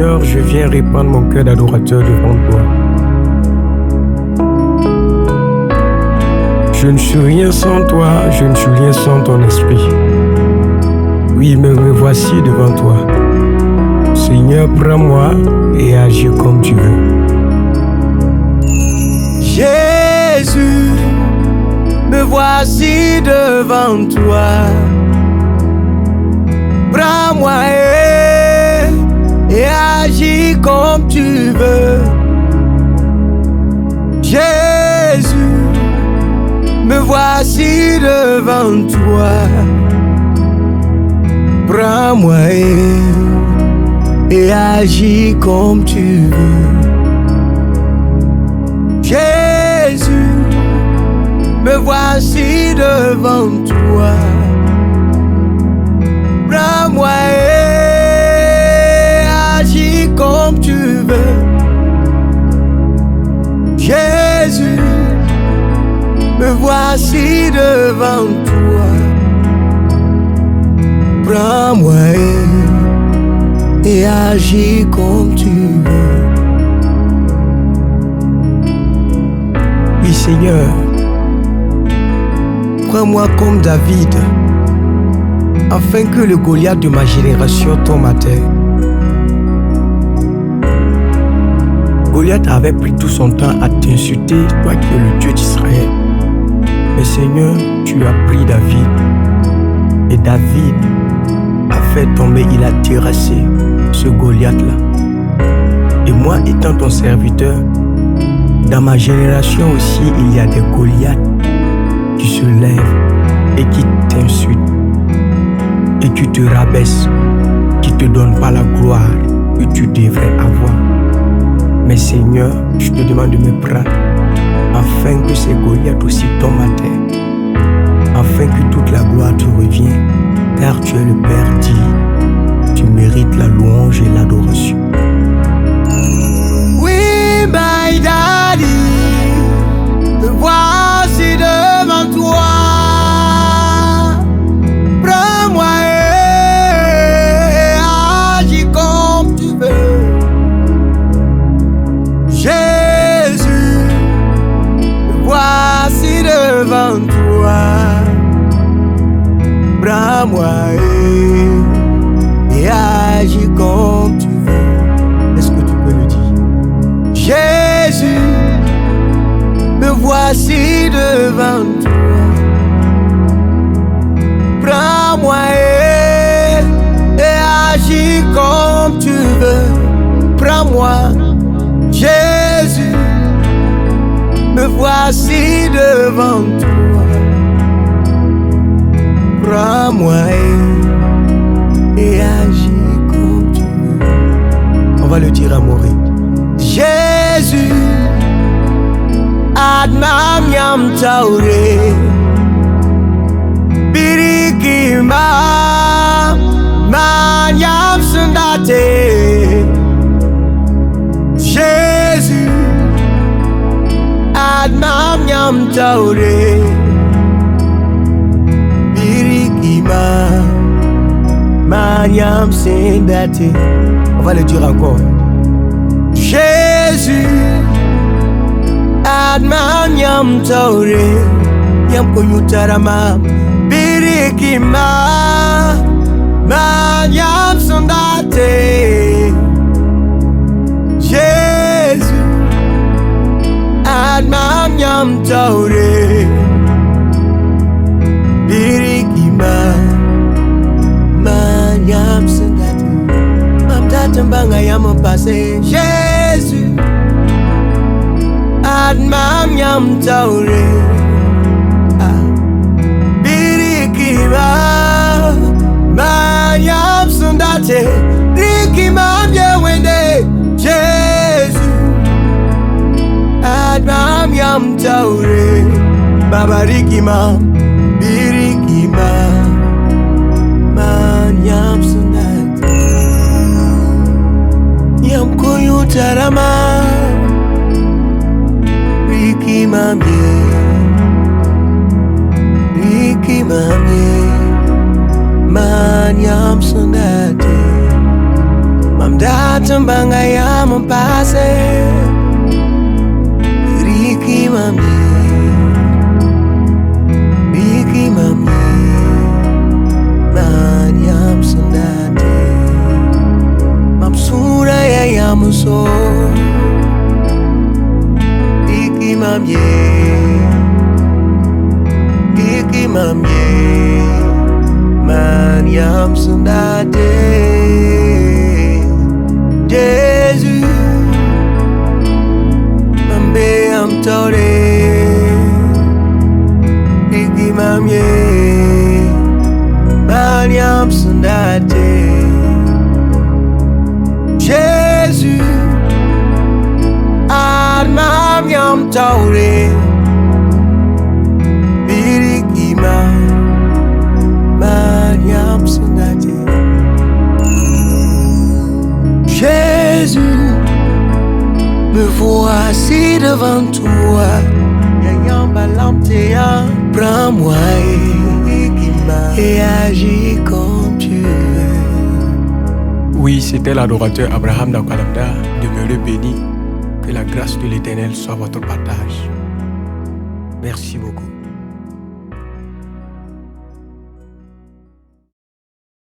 Seigneur, je viens répandre mon cœur d'adorateur devant toi. Je ne suis rien sans toi, je ne suis rien sans ton esprit. Oui, mais me voici devant toi. Seigneur, prends-moi et agis comme tu veux. Jésus, me voici devant toi. Prends-moi et agis comme tu veux. Jésus, me voici devant toi. Prends-moi et agis comme tu veux. Jésus, me voici devant toi. Prends-moi et agis comme tu veux. Jésus, me voici devant toi. Prends-moi et agis comme tu veux. Oui, Seigneur, prends-moi comme David, afin que le Goliath de ma génération tombe à terre. Goliath avait pris tout son temps à t'insulter, toi qui es le Dieu d'Israël. Mais Seigneur, tu as pris David. Et David a fait tomber, il a terrassé ce Goliath-là. Et moi, étant ton serviteur, dans ma génération aussi, il y a des Goliaths qui se lèvent et qui t'insultent et qui te rabaissent, qui te donnent pas la gloire que tu devrais avoir. Mais Seigneur, je te demande de me prendre afin que ces Goliaths aussi tombent à terre, afin que toute la gloire te revienne, car tu es le Père dit, tu mérites la louange et l'adoration. Oui, my daddy, me voici devant toi. Prends-moi et agis comme tu veux. Jésus, me voici devant toi. Prends-moi et agis comme tu veux. Est-ce que tu peux le dire? Jésus, me voici devant toi. Prends-moi et agis comme tu veux. Prends-moi, Jésus, me voici devant toi. Prends-moi et agis comme tu veux. On va le dire à Maurice. Jésus, Admam Yam Taure, Birikima, Manyam Sundate. Jésus, Admam Yam Taure, Birikima, Manyam Sundate. On va le dire encore. Jésus, Adman Yam Taure, Yam Koyutarama, Birikima, Manyam Sundate. Jésus, Adman Yam Taure, Birikima, Manyam Sundate. Mamtatambanga Yam Passé. Jésus, Admam Yam Taure, Birikima, Manyam Sundate, Birikima Yewende. Jésus, Admam Yam Taure, Babarikima, Birikima, Manyam Sundate. Yam Koyutarama, Riki Mamie, Manyam Sundate. Mam datang bangaya mempase Riki mami Manyam sendati Mam suraya yamuso Riki mamye Manyam sendati Jésus Mambe am tore Riki mamye Manyam sendati Jésus Admam yam tore Birikima Manyam sendati Jésus, me voici devant toi. Yayam balamtea, prends-moi et agis comme tu veux. Oui, c'était l'adorateur Abraham Dakwalanda. Demeurez béni. Que la grâce de l'Éternel soit votre partage. Merci beaucoup.